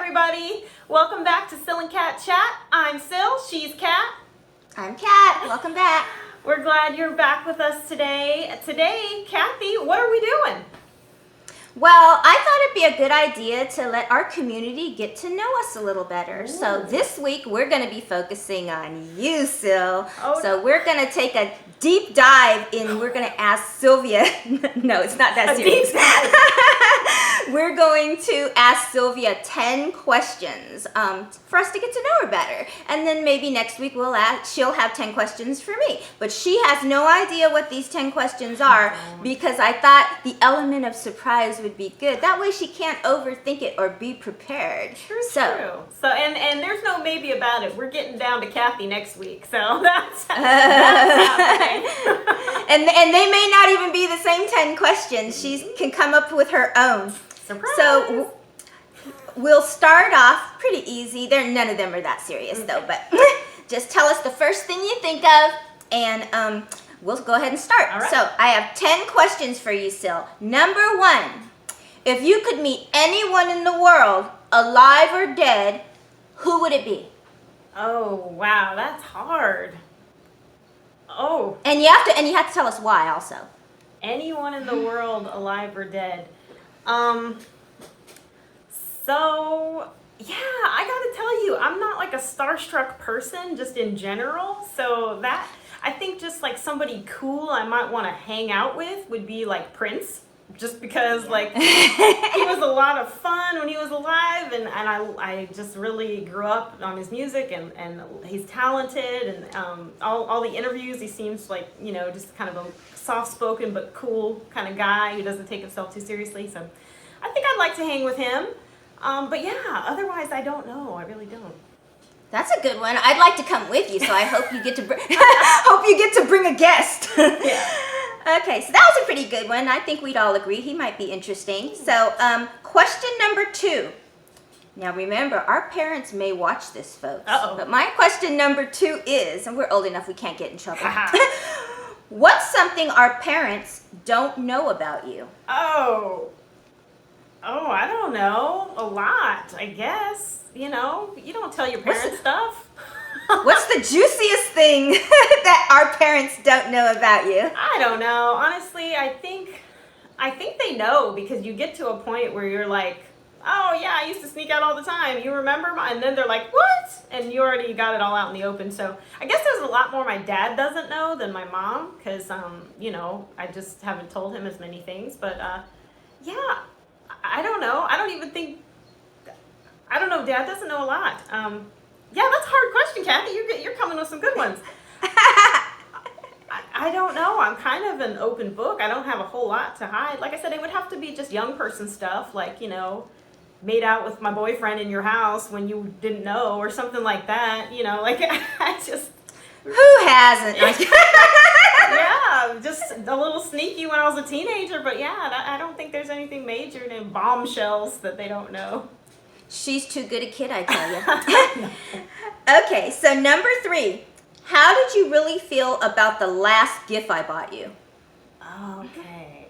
everybody. Welcome back to Syl Cat Chat. I'm Syl, she's Cat. I'm Cat. Welcome back. We're glad you're back with us today. Today, Kathy, what are we doing? Well, I thought it'd be a good idea to let our community get to know us a little better. Ooh. So this week we're going to be focusing on you, Syl. Oh, so we're going to take a deep dive in. We're going to ask Sylvia. No, it's not that serious. Deep dive. We're going to ask Sylvia 10 questions for us to get to know her better. And then maybe next week she'll have 10 questions for me. But she has no idea what these 10 questions are because I thought the element of surprise would be good. That way she can't overthink it or be prepared. True. So and there's no maybe about it. We're getting down to Kathy next week. So that's happening. and they may not even be the same 10 questions. She can come up with her own. Surprise. So we'll start off pretty easy. None of them are that serious though, but just tell us the first thing you think of and we'll go ahead and start. All right. So I have 10 questions for you, Syl. Number 1, if you could meet anyone in the world, alive or dead, who would it be? Oh, wow, that's hard. Oh. And you have to tell us why also. Anyone in the world, alive or dead. So, yeah, I gotta tell you, I'm not like a starstruck person just in general. So that, I think just like somebody cool I might want to hang out with would be like Prince. Just because like he was a lot of fun when he was alive and I just really grew up on his music and he's talented and all the interviews he seems like, you know, just kind of a soft-spoken but cool kind of guy who doesn't take himself too seriously. So I think I'd like to hang with him. But yeah, otherwise I don't know. I really don't. That's a good one. I'd like to come with you, so I hope you get to bring a guest. Yeah. Okay, so that was a pretty good one. I think we'd all agree he might be interesting. So, question number 2. Now remember, our parents may watch this, folks. Uh-oh. But my question number 2 is, and we're old enough we can't get in trouble. What's something our parents don't know about you? Oh, I don't know. A lot, I guess. You know, you don't tell your parents stuff. What's the juiciest thing that our parents don't know about you? I don't know. Honestly, I think they know because you get to a point where you're like, oh yeah, I used to sneak out all the time. You remember? And then they're like, what? And you already got it all out in the open. So I guess there's a lot more my dad doesn't know than my mom because, you know, I just haven't told him as many things. But yeah, I don't know. I don't know. Dad doesn't know a lot. Yeah, that's a hard question, Kathy. You're coming with some good ones. I don't know. I'm kind of an open book. I don't have a whole lot to hide. Like I said, it would have to be just young person stuff, like, you know, made out with my boyfriend in your house when you didn't know or something like that. You know, like I just... Who hasn't? Yeah, just a little sneaky when I was a teenager. But yeah, I don't think there's anything major in bombshells that they don't know. She's too good a kid, I tell you. Okay, so number 3. How did you really feel about the last gift I bought you? Okay.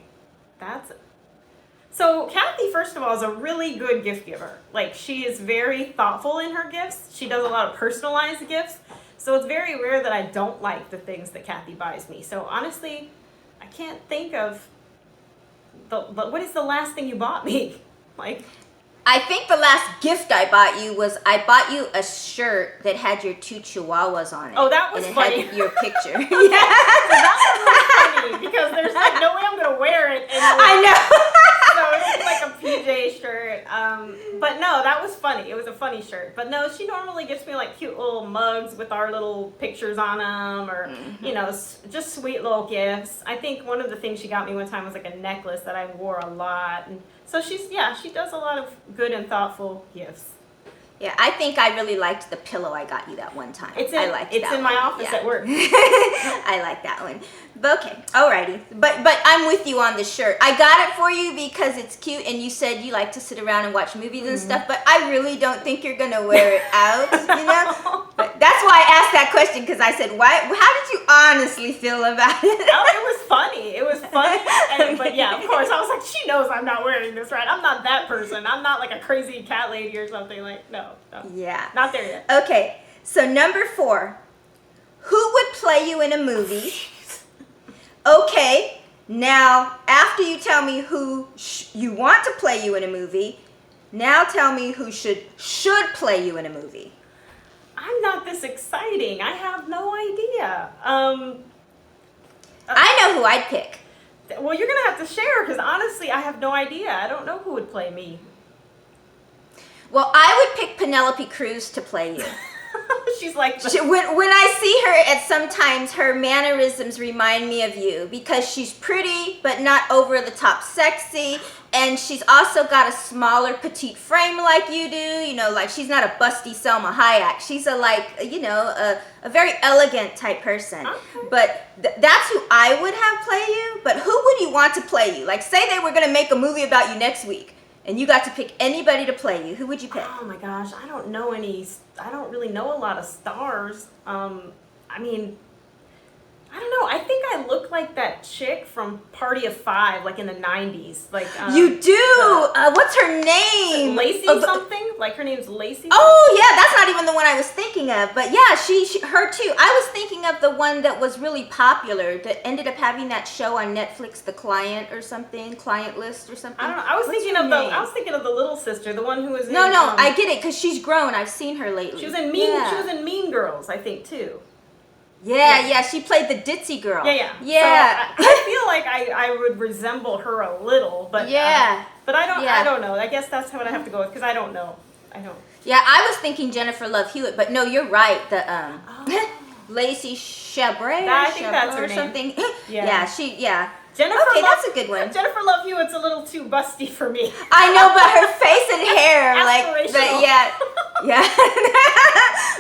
So Kathy, first of all, is a really good gift giver. Like, she is very thoughtful in her gifts. She does a lot of personalized gifts. So it's very rare that I don't like the things that Kathy buys me. So honestly, I can't think of what is the last thing you bought me? Like... I think the last gift I bought you was I bought you a shirt that had your 2 chihuahuas on it. Oh, that was and it funny. Had your picture. Yeah. So that was really funny because there's like no way I'm gonna wear it. I know. So it was like a PJ shirt. But no, that was funny. It was a funny shirt. But no, she normally gets me like cute little mugs with our little pictures on them, or you know, just sweet little gifts. I think one of the things she got me one time was like a necklace that I wore a lot. And so she does a lot of good and thoughtful gifts. Yeah, I think I really liked the pillow I got you that one time. It's that in my one. office at work. I like that one. But okay, alrighty. But I'm with you on the shirt. I got it for you because it's cute, and you said you like to sit around and watch movies and stuff. But I really don't think you're gonna wear it out. You know. But that's why I asked that question, because I said, "Why? How did you honestly feel about it?" Oh, it was funny. It was funny. But yeah, of course, I was like, she knows I'm not wearing this, right? I'm not that person. I'm not like a crazy cat lady or something. Like, no. Yeah. Not there yet. Okay. So number 4, who would play you in a movie? Okay. Now, after you tell me who you want to play you in a movie, now tell me who should play you in a movie. I'm not this exciting. I have no idea. I know who I'd pick. Well, you're gonna have to share, because honestly, I have no idea. I don't know who would play me. Well, I would pick Penelope Cruz to play you. She's like when I see her, at sometimes her mannerisms remind me of you, because she's pretty but not over the top sexy, and she's also got a smaller petite frame like you do. You know, like she's not a busty Selma Hayek. She's a very elegant type person. Okay. But that's who I would have play you. But who would you want to play you? Like, say they were gonna make a movie about you next week, and you got to pick anybody to play you. Who would you pick? Oh my gosh, I don't know any. I don't really know a lot of stars. I mean, I don't know. I think I look like that chick from Party of Five, like in the '90s. Like you do. What's her name? Lacey something. Like her name's Lacey. Oh yeah, that's not even the one I was thinking of. But yeah, her too. I was thinking of the one that was really popular that ended up having that show on Netflix, The Client or something, Client List or something. I don't know. I was thinking of the little sister, the one who was in. No, I get it, because she's grown. I've seen her lately. She was in Mean Girls, I think, too. Yeah, she played the ditzy girl. Yeah. So I feel like I would resemble her a little, but yeah. But I don't know. I guess that's what I have to go with, because I don't know. Yeah, I was thinking Jennifer Love Hewitt, but no, you're right. The Lacey Chabray. I think that's her or name. Something. Yeah. That's a good one. Jennifer Love Hewitt's a little too busty for me. I know, but her face and hair, yeah.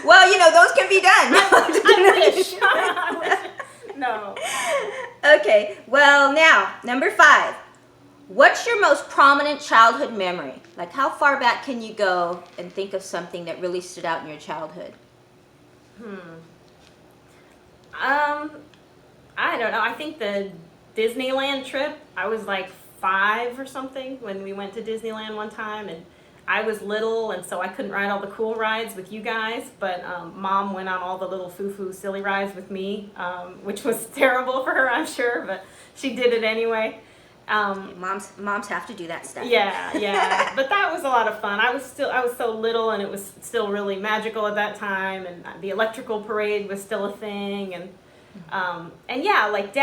Well, those can be done. I wish. No. Okay. Well, now number 5. What's your most prominent childhood memory? Like, how far back can you go and think of something that really stood out in your childhood? I don't know. I think the Disneyland trip, I was like 5 or something when we went to Disneyland one time, and I was little, and so I couldn't ride all the cool rides with you guys, but Mom went on all the little foo-foo silly rides with me, which was terrible for her, I'm sure, but she did it anyway. Moms have to do that stuff. Yeah. But that was a lot of fun. I was so little, and it was still really magical at that time, and the electrical parade was still a thing, and yeah, like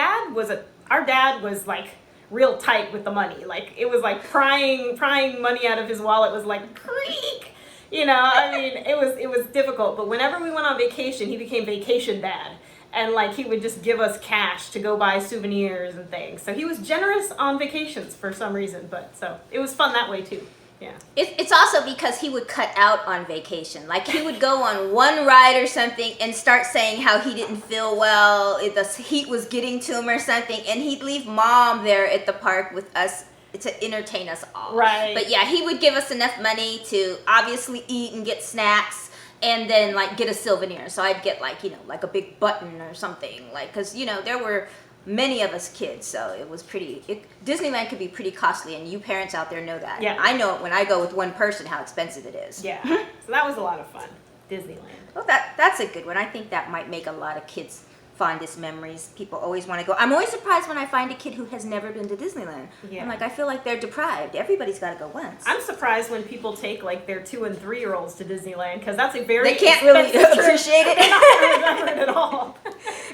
our dad was like real tight with the money. Like, it was like prying money out of his wallet was like creak. I mean, it was difficult, but whenever we went on vacation, he became vacation dad. And like, he would just give us cash to go buy souvenirs and things. So he was generous on vacations for some reason, but so it was fun that way too. Yeah. It's also because he would cut out on vacation. Like, he would go on one ride or something and start saying how he didn't feel well, the heat was getting to him or something, and he'd leave Mom there at the park with us to entertain us all. Right. But yeah, he would give us enough money to obviously eat and get snacks, and then like get a souvenir. So I'd get like a big button or something, like, because there were many of us kids, so it was Disneyland could be pretty costly, and you parents out there know that. Yeah. I know it when I go with one person how expensive it is. Yeah. So that was a lot of fun. Disneyland. Well, that's a good one. I think that might make a lot of kids' fondest memories. People always want to go. I'm always surprised when I find a kid who has never been to Disneyland. Yeah. I'm like, I feel like they're deprived. Everybody's got to go once. I'm surprised when people take like their 2- and 3-year-olds to Disneyland, because that's a very they can't really appreciate it. They're not going to remember it at all.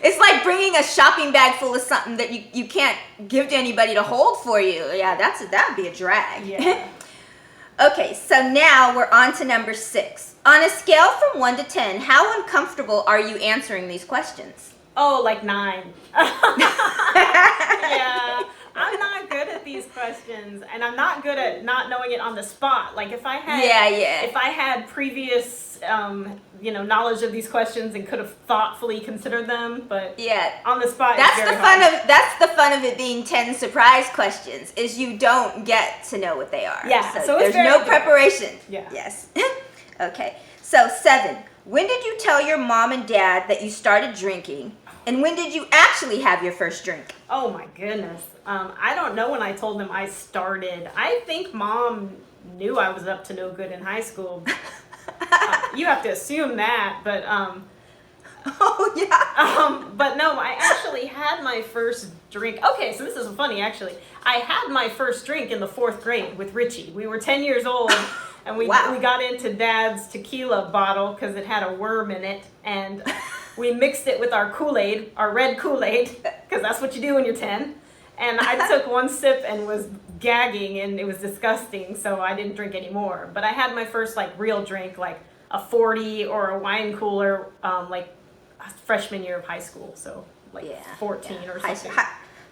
It's like bringing a shopping bag full of something that you can't give to anybody to hold for you. Yeah, that would be a drag. Yeah. Okay, so now we're on to number 6. On a scale from 1 to 10, how uncomfortable are you answering these questions? Oh, like 9. Yeah. I'm not good at at these questions, and I'm not good at not knowing it on the spot. Like if I had, if I had previous, knowledge of these questions and could have thoughtfully considered them, but on the spot, that's it's very the fun hard. of that's the fun of it being 10 surprise questions is you don't get to know what they are. Yeah, so there's it's no preparation. Yeah. Yes. Okay. So 7. When did you tell your mom and dad that you started drinking? And when did you actually have your first drink? Oh my goodness. I don't know when I told them I started. I think Mom knew I was up to no good in high school. You have to assume that, but Oh yeah. but no, I actually had my first drink. Okay, so this is funny actually. I had my first drink in the 4th grade with Richie. We were 10 years old, and we got into Dad's tequila bottle because it had a worm in it, and we mixed it with our Kool-Aid, our red Kool-Aid, because that's what you do when you're 10. And I took one sip and was gagging, and it was disgusting, so I didn't drink anymore. But I had my first real drink, like a 40 or a wine cooler, freshman year of high school, so 14 or something.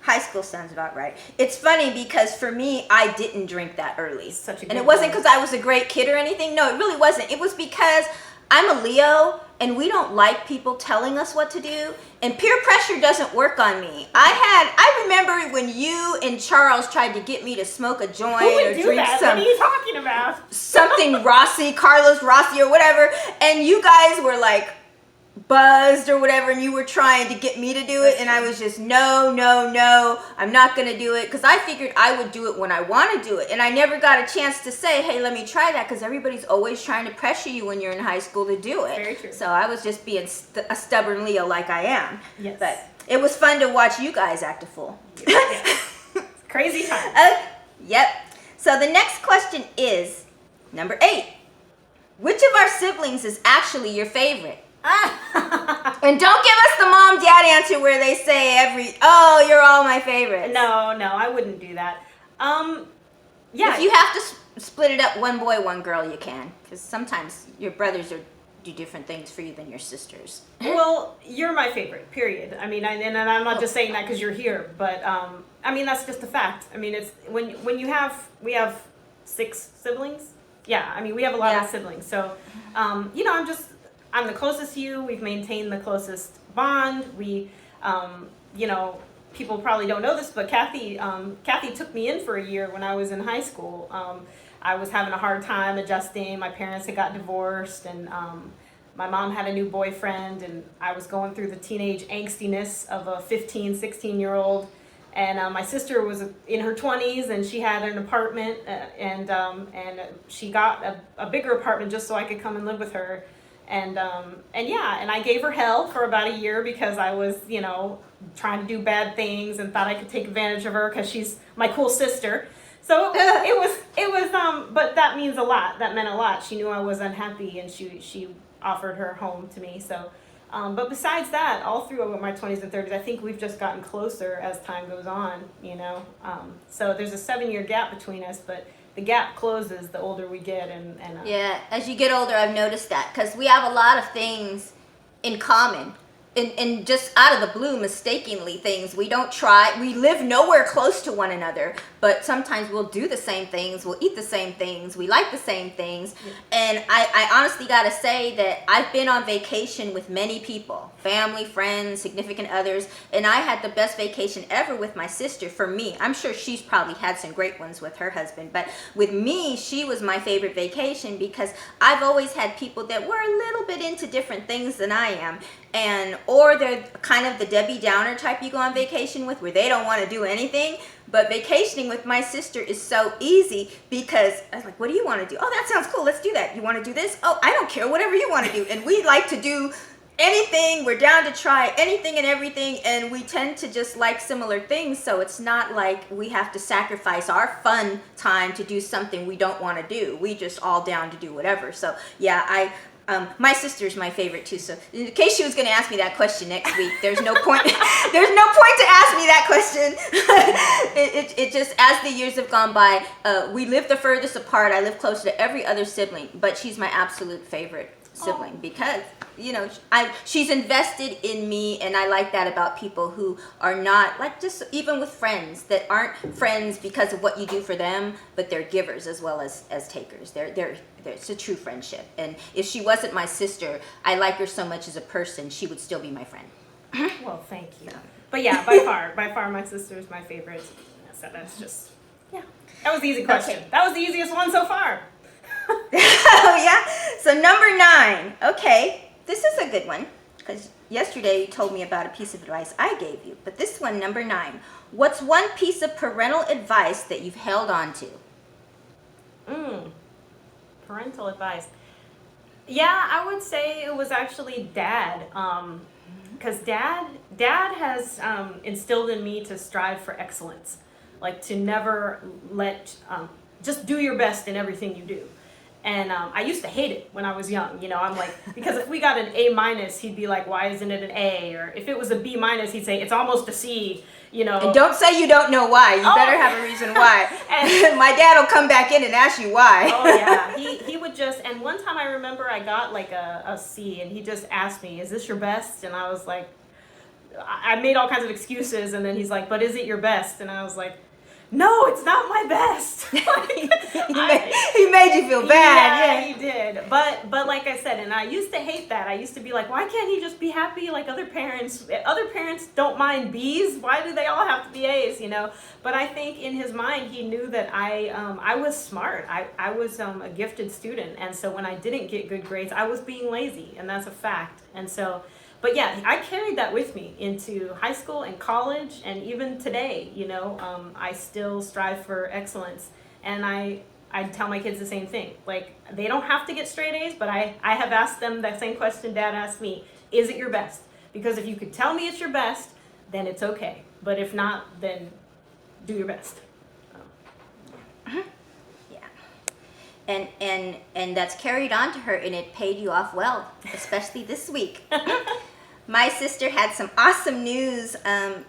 High school sounds about right. It's funny because for me, I didn't drink that early. Such a good and it wasn't because I was a great kid or anything. No, it really wasn't. It was because I'm a Leo, and we don't like people telling us what to do, and peer pressure doesn't work on me. I remember when you and Charles tried to get me to smoke a joint or drink what are you talking about? something Carlos Rossi or whatever, and you guys were like buzzed or whatever, and you were trying to get me to do it, and I was just no, I'm not gonna do it, because I figured I would do it when I want to do it, and I never got a chance to say, hey, let me try that, because everybody's always trying to pressure you when you're in high school to do it. Very true. So I was just being a stubborn Leo like I am. Yes. But it was fun to watch you guys act a fool. Crazy time. Yep. So the next question is number 8. Which of our siblings is actually your favorite? And don't give us the mom-dad answer where they say you're all my favorites. No, I wouldn't do that. Yeah. If you have to split it up, one boy, one girl, you can. Because sometimes your brothers do different things for you than your sisters. Well, you're my favorite, period. I mean, and I'm not just saying that because you're here, but I mean, that's just a fact. I mean, it's when we have 6 siblings. Yeah, I mean, we have a lot of siblings. So, I'm the closest to you. We've maintained the closest bond. We, people probably don't know this, but Kathy took me in for a year when I was in high school. I was having a hard time adjusting. My parents had got divorced, and my mom had a new boyfriend, and I was going through the teenage angstiness of a 15, 16-year-old. And my sister was in her 20s, and she had an apartment, and she got a bigger apartment just so I could come and live with her. And I gave her hell for about a year because I was, trying to do bad things and thought I could take advantage of her because she's my cool sister. So it was, but that means a lot. That meant a lot. She knew I was unhappy, and she offered her home to me. So, but besides that, all through my 20s and 30s, I think we've just gotten closer as time goes on, So there's a 7-year gap between us, but the gap closes the older we get, and yeah, as you get older, I've noticed that, because we have a lot of things in common, and just out of the blue, mistakenly things we don't try. We live nowhere close to one another, but sometimes we'll do the same things, we'll eat the same things, we like the same things. And I honestly gotta say that I've been on vacation with many people, family, friends, significant others, and I had the best vacation ever with my sister. For me, I'm sure she's probably had some great ones with her husband, but with me, she was my favorite vacation because I've always had people that were a little bit into different things than I am, or they're kind of the Debbie Downer type you go on vacation with, where they don't want to do anything. But vacationing with my sister is so easy because I was like, what do you want to do? Oh, that sounds cool. Let's do that. You want to do this? Oh, I don't care. Whatever you want to do. And we like to do anything. We're down to try anything and everything. And we tend to just like similar things. So it's not like we have to sacrifice our fun time to do something we don't want to do. We just all down to do whatever. So yeah, my sister's my favorite too. So in case she was going to ask me that question next week, there's no point. There's no point to ask me that question. It just, as the years have gone by, we live the furthest apart. I live closer to every other sibling, but she's my absolute favorite. sibling because she's invested in me, and I like that about people who are not like, just even with friends that aren't friends because of what you do for them, but they're givers as well as takers. It's a true friendship. And if she wasn't my sister, I like her so much as a person, she would still be my friend. Well, thank you. But yeah, by far my sister is my favorite. So that's just, yeah. That was the easy question. Okay. That was the easiest one so far. Oh yeah. So number 9. Okay, this is a good one because yesterday you told me about a piece of advice I gave you, but this one, number 9. What's one piece of parental advice that you've held on to? Parental advice. Yeah, I would say it was actually Dad. Because Dad has instilled in me to strive for excellence, like to never just do your best in everything you do. And I used to hate it when I was young. I'm like, because if we got an A-, he'd be like, why isn't it an A? Or if it was a B-, he'd say, it's almost a C, And don't say you don't know why. You better have a reason why. And my dad will come back in and ask you why. Oh, yeah. He would just, and one time I remember I got like a C, and he just asked me, is this your best? And I was like, I made all kinds of excuses, and then he's like, but is it your best? And I was like, no, it's not my best. He made you feel bad. Yeah, he did. But like I said, and I used to hate that. I used to be like, why can't he just be happy like other parents? Other parents don't mind B's. Why do they all have to be A's? But I think in his mind, he knew that I was smart. I was a gifted student, and so when I didn't get good grades, I was being lazy, and that's a fact. And so. But yeah, I carried that with me into high school and college, and even today, I still strive for excellence. And I tell my kids the same thing. Like, they don't have to get straight A's, but I have asked them that same question Dad asked me, is it your best? Because if you could tell me it's your best, then it's okay. But if not, then do your best. Yeah. And that's carried on to her, and it paid you off well, especially this week. My sister had some awesome news.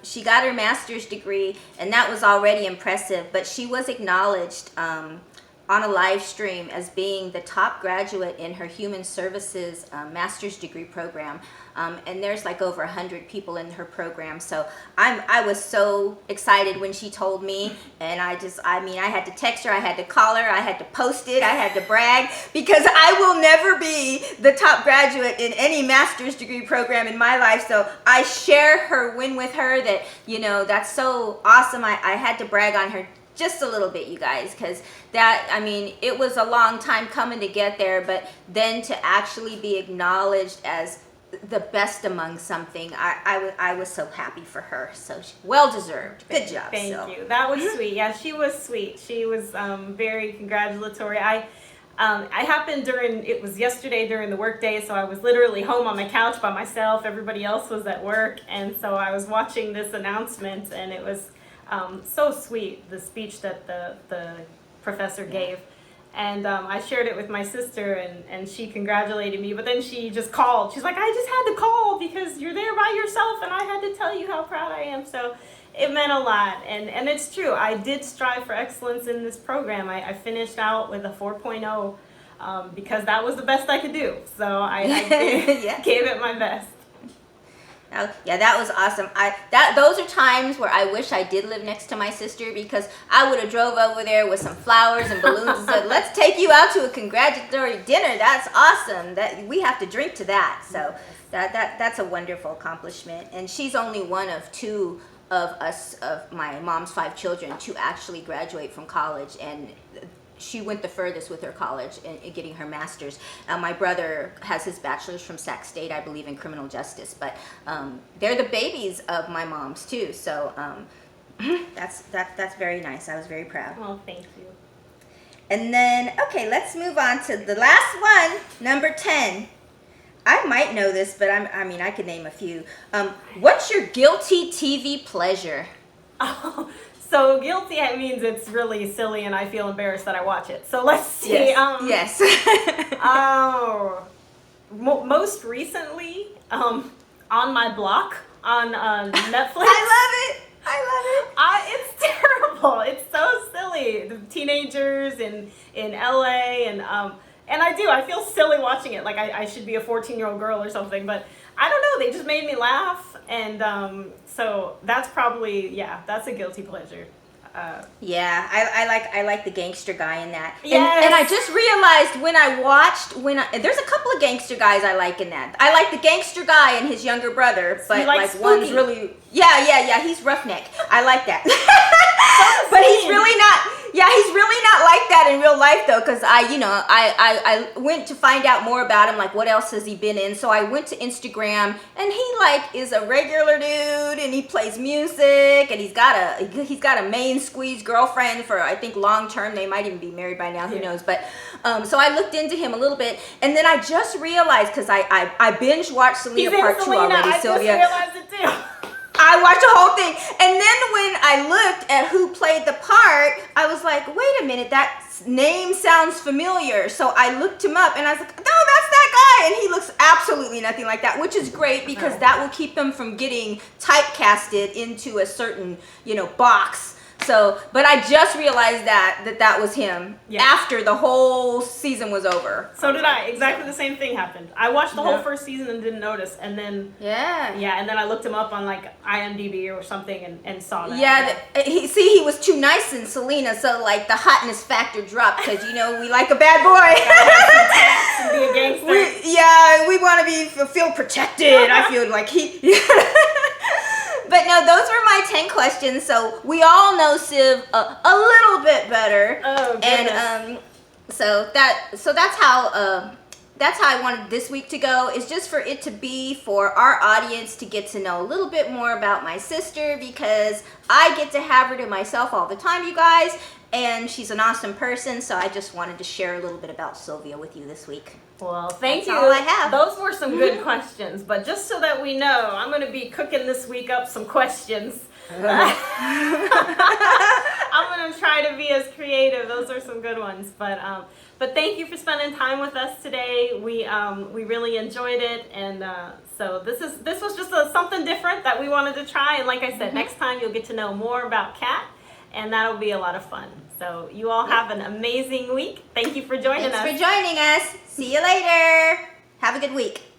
She got her master's degree, and that was already impressive, but she was acknowledged on a live stream as being the top graduate in her human services master's degree program. And there's like over 100 people in her program. So I was so excited when she told me, and I had to text her, I had to call her, I had to post it, I had to brag, because I will never be the top graduate in any master's degree program in my life. So I share her win with her that, that's so awesome. I had to brag on her just a little bit, you guys, because it was a long time coming to get there, but then to actually be acknowledged as the best among something, I was so happy for her. So well deserved. Good job. Thank you. That was sweet. Yeah, she was sweet. She was very congratulatory. I happened it was yesterday during the workday, so I was literally home on my couch by myself. Everybody else was at work, and so I was watching this announcement, and it was so sweet, the speech that the professor gave. And I shared it with my sister, and she congratulated me, but then she just called. She's like, I just had to call because you're there by yourself, and I had to tell you how proud I am. So it meant a lot, and it's true. I did strive for excellence in this program. I finished out with a 4.0 because that was the best I could do. So I gave it my best. Yeah, that was awesome. Those are times where I wish I did live next to my sister, because I would have drove over there with some flowers and balloons and said, "Let's take you out to a congratulatory dinner. That's awesome. That we have to drink to that." So that's a wonderful accomplishment. And she's only one of 2 of my mom's 5 children to actually graduate from college, and she went the furthest with her college in getting her master's. My brother has his bachelor's from Sac State, I believe, in criminal justice. But they're the babies of my mom's too. So that's very nice. I was very proud. Well, thank you. And then, okay, let's move on to the last one, number 10. I might know this, but I could name a few. What's your guilty TV pleasure? Oh. So guilty means it's really silly, and I feel embarrassed that I watch it. So let's see. Yes. Most recently, On My Block on Netflix. I love it. It's terrible. It's so silly. The teenagers in LA, And I do. I feel silly watching it. Like I should be a 14-year-old girl or something. But I don't know. They just made me laugh. And so that's probably, that's a guilty pleasure. Yeah, I like the gangster guy in that. Yes. And I just realized there's a couple of gangster guys I like in that. I like the gangster guy and his younger brother, but like one's really he's roughneck. I like that. But he's really not like that in real life though, because I went to find out more about him, like what else has he been in. So I went to Instagram, and he like is a regular dude, and he plays music, and he's got a main squeeze girlfriend for, I think, long term. They might even be married by now, who knows. But so I looked into him a little bit, and then I just realized, because I binge watched Selena Part 2 already, Sylvia. I just realized it too. I watched the whole thing, and then when I looked at who played the part, I was like, wait a minute, that name sounds familiar. So I looked him up, and I was like, no, that's that guy, and he looks absolutely nothing like that, which is great, because that will keep him from getting typecasted into a certain, box. So, but I just realized that was him after the whole season was over. So did I. Exactly the same thing happened. I watched the whole first season and didn't notice, and then and then I looked him up on like IMDb or something and saw that. Yeah, he was too nice in Selena, so like the hotness factor dropped, because we like a bad boy. And be a gangster. We want to feel protected. I feel like he. But no, those were my 10 questions. So we all know Siv a little bit better. Oh, goodness. And so that's how I wanted this week to go. Is just for it to be for our audience to get to know a little bit more about my sister, because I get to have her to myself all the time, you guys. And she's an awesome person, so I just wanted to share a little bit about Sylvia with you this week. Well, thank you. That's all I have. Those were some good questions, but just so that we know, I'm going to be cooking this week up some questions. I'm going to try to be as creative. Those are some good ones, but thank you for spending time with us today. We really enjoyed it, and so this was just something different that we wanted to try. And like I said, next time you'll get to know more about Kat. And that'll be a lot of fun. So you all have an amazing week. Thank you for joining us. Thanks for joining us. See you later. Have a good week.